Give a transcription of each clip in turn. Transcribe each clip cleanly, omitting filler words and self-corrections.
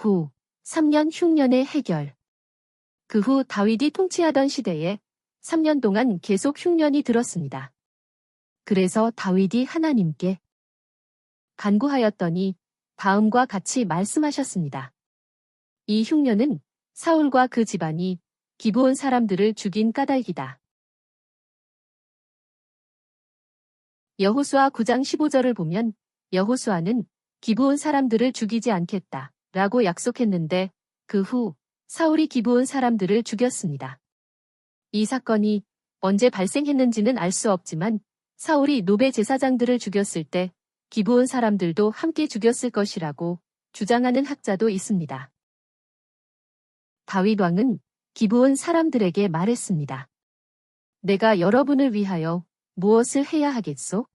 후 3년 흉년의 해결. 그 후 다윗이 통치하던 시대에 3년 동안 계속 흉년이 들었습니다. 그래서 다윗이 하나님께 간구하였더니 다음과 같이 말씀하셨습니다. 이 흉년은 사울과 그 집안이 기브온 사람들을 죽인 까닭이다. 여호수아 9장 15절을 보면 여호수아는 기브온 사람들을 죽이지 않겠다 라고 약속했는데 그 후 사울이 기브온 사람들을 죽였습니다. 이 사건이 언제 발생했는지는 알 수 없지만 사울이 노베 제사장들을 죽였을 때 기브온 사람들도 함께 죽였을 것이라고 주장하는 학자도 있습니다. 다윗 왕은 기브온 사람들에게 말했습니다. 내가 여러분을 위하여 무엇을 해야 하겠소?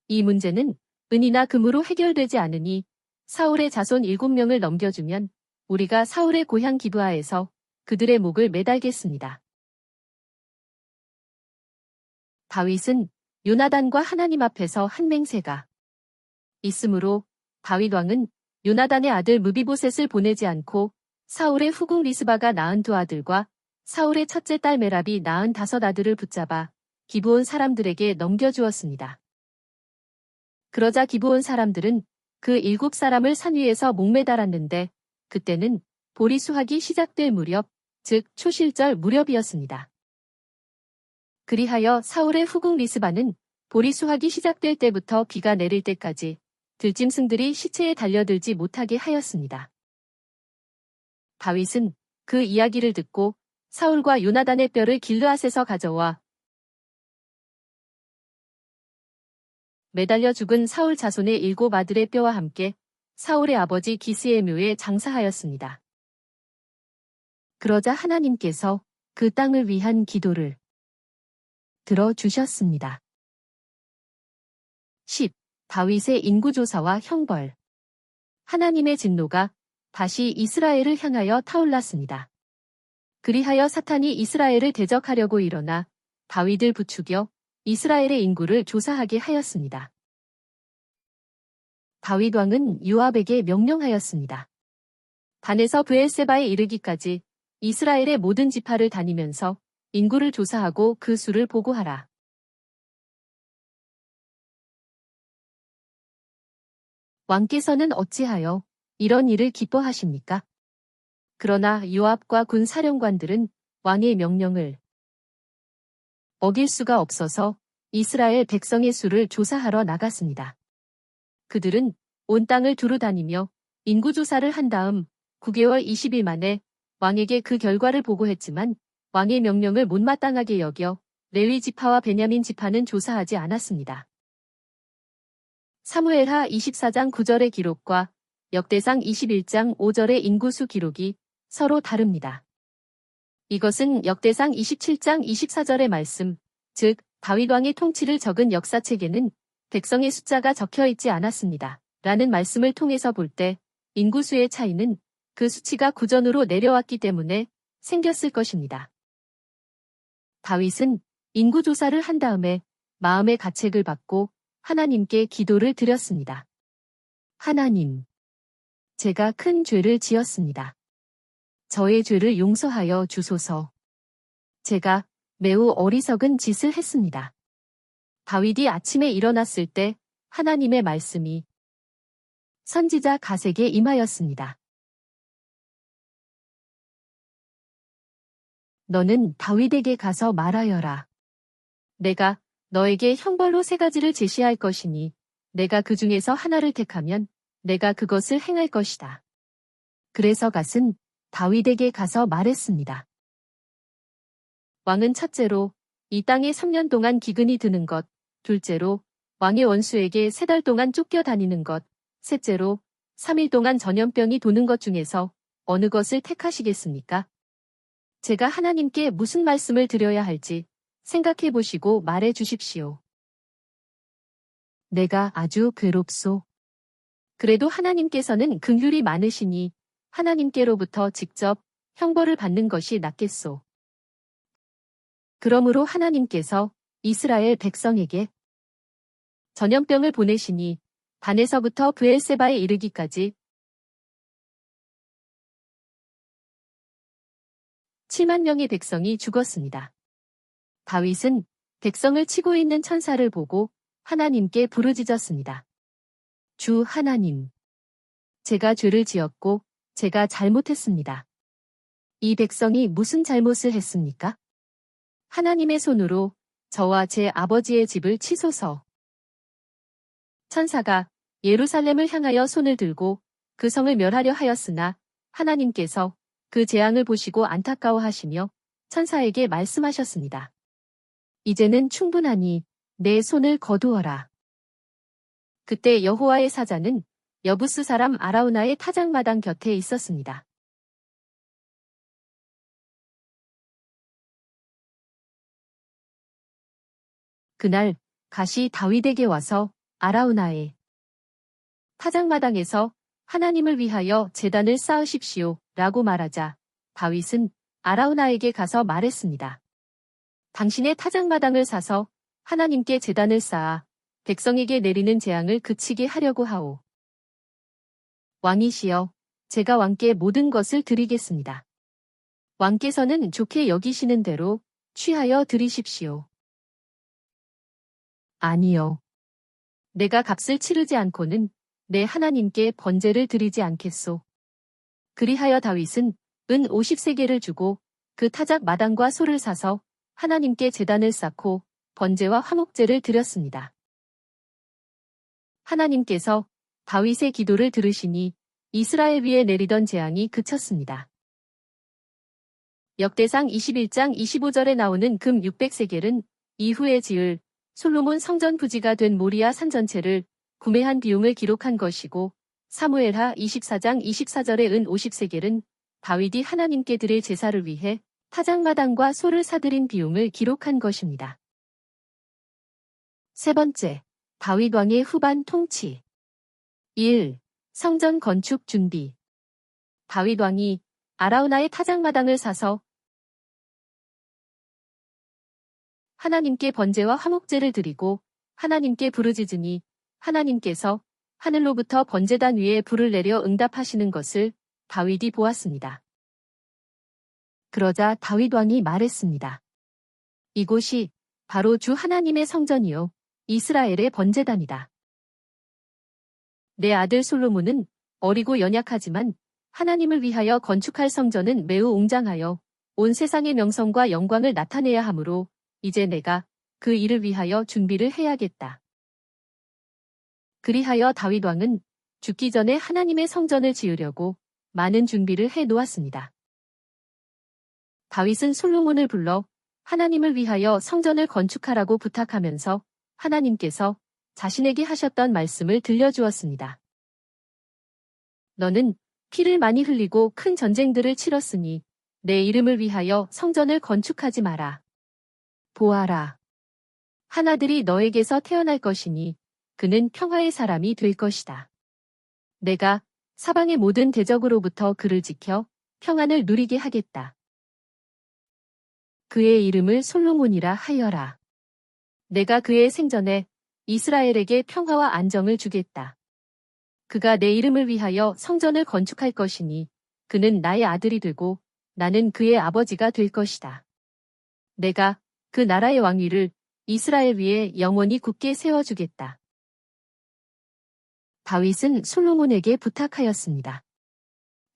이 문제는 은이나 금으로 해결되지 않으니 사울의 자손 7명을 넘겨주면 우리가 사울의 고향 기브아에서 그들의 목을 매달겠습니다. 다윗은 요나단과 하나님 앞에서 한 맹세가 있으므로 다윗 왕은 요나단의 아들 무비보셋을 보내지 않고 사울의 후궁 리스바가 낳은 2 아들과 사울의 첫째 딸 메랍이 낳은 5 아들을 붙잡아 기브온 사람들에게 넘겨주었습니다. 그러자 기브온 사람들은 그 7사람을 산 위에서 목매달았는데 그때는 보리 수확이 시작될 무렵, 즉 초실절 무렵이었습니다. 그리하여 사울의 후궁 리스바는 보리 수확이 시작될 때부터 비가 내릴 때까지 들짐승들이 시체에 달려들지 못하게 하였습니다. 다윗은 그 이야기를 듣고 사울과 요나단의 뼈를 길르앗에서 가져와 매달려 죽은 사울 자손의 7 아들의 뼈와 함께 사울의 아버지 기스의 묘에 장사하였습니다. 그러자 하나님께서 그 땅을 위한 기도를 들어주셨습니다. 10. 다윗의 인구조사와 형벌. 하나님의 진노가 다시 이스라엘을 향하여 타올랐습니다. 그리하여 사탄이 이스라엘을 대적하려고 일어나 다윗을 부추겨 이스라엘의 인구를 조사하게 하였습니다. 다윗 왕은 요압에게 명령하였습니다. 단에서 브엘세바에 이르기까지 이스라엘의 모든 지파를 다니면서 인구를 조사하고 그 수를 보고하라. 왕께서는 어찌하여 이런 일을 기뻐하십니까? 그러나 요압과 군 사령관들은 왕의 명령을 어길 수가 없어서 이스라엘 백성의 수를 조사하러 나갔습니다. 그들은 온 땅을 두루 다니며 인구조사를 한 다음 9개월 20일 만에 왕에게 그 결과를 보고했지만 왕의 명령을 못마땅하게 여겨 레위 지파와 베냐민 지파는 조사하지 않았습니다. 사무엘하 24장 9절의 기록과 역대상 21장 5절의 인구수 기록이 서로 다릅니다. 이것은 역대상 27장 24절의 말씀, 즉 다윗 왕의 통치를 적은 역사책에는 백성의 숫자가 적혀 있지 않았습니다. 라는 말씀을 통해서 볼 때 인구수의 차이는 그 수치가 구전으로 내려왔기 때문에 생겼을 것입니다. 다윗은 인구조사를 한 다음에 마음의 가책을 받고 하나님께 기도를 드렸습니다. 하나님, 제가 큰 죄를 지었습니다. 저의 죄를 용서하여 주소서. 제가 매우 어리석은 짓을 했습니다. 다윗이 아침에 일어났을 때 하나님의 말씀이 선지자 갓에게 임하였습니다. 너는 다윗에게 가서 말하여라. 내가 너에게 형벌로 3가지를 제시할 것이니 내가 그 중에서 하나를 택하면 내가 그것을 행할 것이다. 그래서 갓은 다윗에게 가서 말했습니다. 왕은 첫째로 이 땅에 3년 동안 기근이 드는 것, 둘째로 왕의 원수에게 3달 동안 쫓겨다니는 것, 셋째로 3일 동안 전염병이 도는 것 중에서 어느 것을 택하시겠습니까? 제가 하나님께 무슨 말씀을 드려야 할지 생각해 보시고 말해 주십시오. 내가 아주 괴롭소. 그래도 하나님께서는 긍휼이 많으시니 하나님께로부터 직접 형벌을 받는 것이 낫겠소. 그러므로 하나님께서 이스라엘 백성에게 전염병을 보내시니 단에서부터 브엘세바에 이르기까지 7만 명의 백성이 죽었습니다. 다윗은 백성을 치고 있는 천사를 보고 하나님께 부르짖었습니다. 주 하나님, 제가 죄를 지었고 제가 잘못했습니다. 이 백성이 무슨 잘못을 했습니까? 하나님의 손으로 저와 제 아버지의 집을 치소서. 천사가 예루살렘을 향하여 손을 들고 그 성을 멸하려 하였으나 하나님께서 그 재앙을 보시고 안타까워하시며 천사에게 말씀하셨습니다. 이제는 충분하니 내 손을 거두어라. 그때 여호와의 사자는 여부스 사람 아라우나의 타작마당 곁에 있었습니다. 그날 갓이 다윗에게 와서 아라우나의 타작마당에서 하나님을 위하여 제단을 쌓으십시오 라고 말하자 다윗은 아라우나에게 가서 말했습니다. 당신의 타작마당을 사서 하나님께 제단을 쌓아 백성에게 내리는 재앙을 그치게 하려고 하오. 왕이시여, 제가 왕께 모든 것을 드리겠습니다. 왕께서는 좋게 여기시는 대로 취하여 드리십시오. 아니요. 내가 값을 치르지 않고는 내 하나님께 번제를 드리지 않겠소. 그리하여 다윗은 은 50세겔을 주고 그 타작 마당과 소를 사서 하나님께 제단을 쌓고 번제와 화목제를 드렸습니다. 하나님께서 다윗의 기도를 들으시니 이스라엘 위에 내리던 재앙이 그쳤습니다. 역대상 21장 25절에 나오는 금 600세겔은 이후에 지을 솔로몬 성전 부지가 된 모리아 산 전체를 구매한 비용을 기록한 것이고 사무엘하 24장 24절의 은 50세겔은 다윗이 하나님께 드릴 제사를 위해 타작마당과 소를 사들인 비용을 기록한 것입니다. 세 번째, 다윗 왕의 후반 통치. 1. 성전 건축 준비. 다윗 왕이 아라우나의 타작마당을 사서 하나님께 번제와 화목제를 드리고 하나님께 부르짖으니 하나님께서 하늘로부터 번제단 위에 불을 내려 응답하시는 것을 다윗이 보았습니다. 그러자 다윗 왕이 말했습니다. 이곳이 바로 주 하나님의 성전이요 이스라엘의 번제단이다. 내 아들 솔로몬은 어리고 연약하지만 하나님을 위하여 건축할 성전은 매우 웅장하여 온 세상의 명성과 영광을 나타내야 하므로 이제 내가 그 일을 위하여 준비를 해야겠다. 그리하여 다윗 왕은 죽기 전에 하나님의 성전을 지으려고 많은 준비를 해 놓았습니다. 다윗은 솔로몬을 불러 하나님을 위하여 성전을 건축하라고 부탁하면서 하나님께서 자신에게 하셨던 말씀을 들려주었습니다. 너는 피를 많이 흘리고 큰 전쟁들을 치렀으니 내 이름을 위하여 성전을 건축하지 마라. 보아라. 한 아들이 너에게서 태어날 것이니 그는 평화의 사람이 될 것이다. 내가 사방의 모든 대적으로부터 그를 지켜 평안을 누리게 하겠다. 그의 이름을 솔로몬이라 하여라. 내가 그의 생전에 이스라엘에게 평화와 안정을 주겠다. 그가 내 이름을 위하여 성전을 건축할 것이니 그는 나의 아들이 되고 나는 그의 아버지가 될 것이다. 내가 그 나라의 왕위를 이스라엘 위에 영원히 굳게 세워주겠다. 다윗은 솔로몬에게 부탁하였습니다.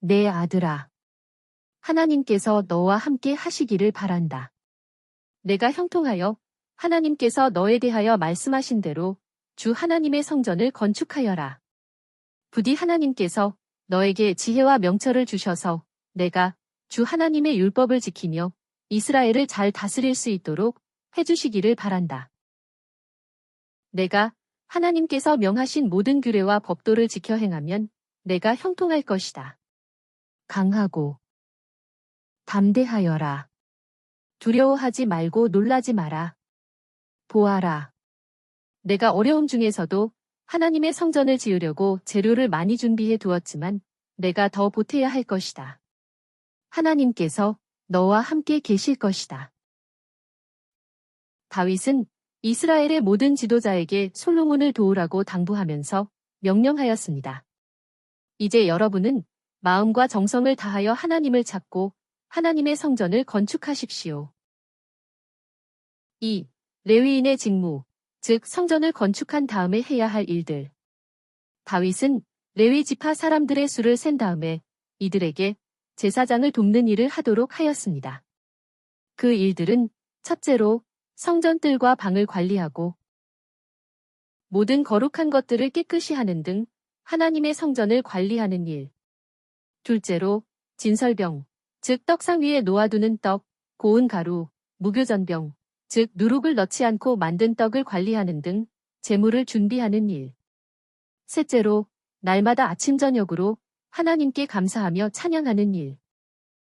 내 아들아, 하나님께서 너와 함께 하시기를 바란다. 내가 형통하여 하나님께서 너에 대하여 말씀하신 대로 주 하나님의 성전을 건축하여라. 부디 하나님께서 너에게 지혜와 명철을 주셔서 내가 주 하나님의 율법을 지키며 이스라엘을 잘 다스릴 수 있도록 해주시기를 바란다. 내가 하나님께서 명하신 모든 규례와 법도를 지켜 행하면 내가 형통할 것이다. 강하고 담대하여라. 두려워하지 말고 놀라지 마라. 보아라. 내가 어려움 중에서도 하나님의 성전을 지으려고 재료를 많이 준비해 두었지만 내가 더 보태야 할 것이다. 하나님께서 너와 함께 계실 것이다. 다윗은 이스라엘의 모든 지도자에게 솔로몬을 도우라고 당부하면서 명령하였습니다. 이제 여러분은 마음과 정성을 다하여 하나님을 찾고 하나님의 성전을 건축하십시오. 2. 레위인의 직무, 즉 성전을 건축한 다음에 해야 할 일들. 다윗은 레위 지파 사람들의 수를 센 다음에 이들에게 제사장을 돕는 일을 하도록 하였습니다. 그 일들은 첫째로 성전 뜰과 방을 관리하고 모든 거룩한 것들을 깨끗이 하는 등 하나님의 성전을 관리하는 일. 둘째로 진설병, 즉 떡상 위에 놓아두는 떡, 고운 가루, 무교전병, 즉 누룩을 넣지 않고 만든 떡을 관리하는 등 제물을 준비하는 일. 셋째로 날마다 아침 저녁으로 하나님께 감사하며 찬양하는 일.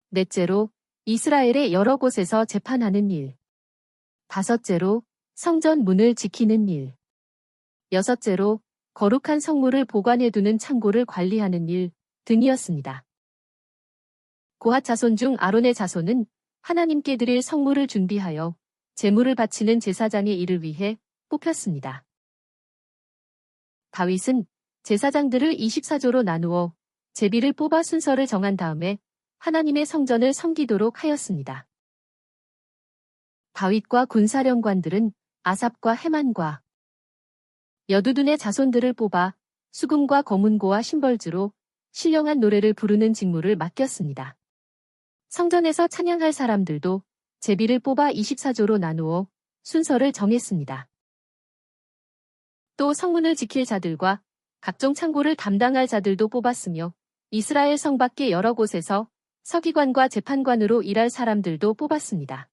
넷째로 이스라엘의 여러 곳에서 재판하는 일. 다섯째로 성전 문을 지키는 일. 여섯째로 거룩한 성물을 보관해두는 창고를 관리하는 일 등이었습니다. 고핫 자손 중 아론의 자손은 하나님께 드릴 성물을 준비하여 제물을 바치는 제사장의 일을 위해 뽑혔습니다. 다윗은 제사장들을 24조로 나누어 제비를 뽑아 순서를 정한 다음에 하나님의 성전을 섬기도록 하였습니다. 다윗과 군사령관들은 아삽과 헤만과 여두둔의 자손들을 뽑아 수금과 거문고와 심벌주로 신령한 노래를 부르는 직무를 맡겼습니다. 성전에서 찬양할 사람들도 제비를 뽑아 24조로 나누어 순서를 정했습니다. 또 성문을 지킬 자들과 각종 창고를 담당할 자들도 뽑았으며 이스라엘 성 밖의 여러 곳에서 서기관과 재판관으로 일할 사람들도 뽑았습니다.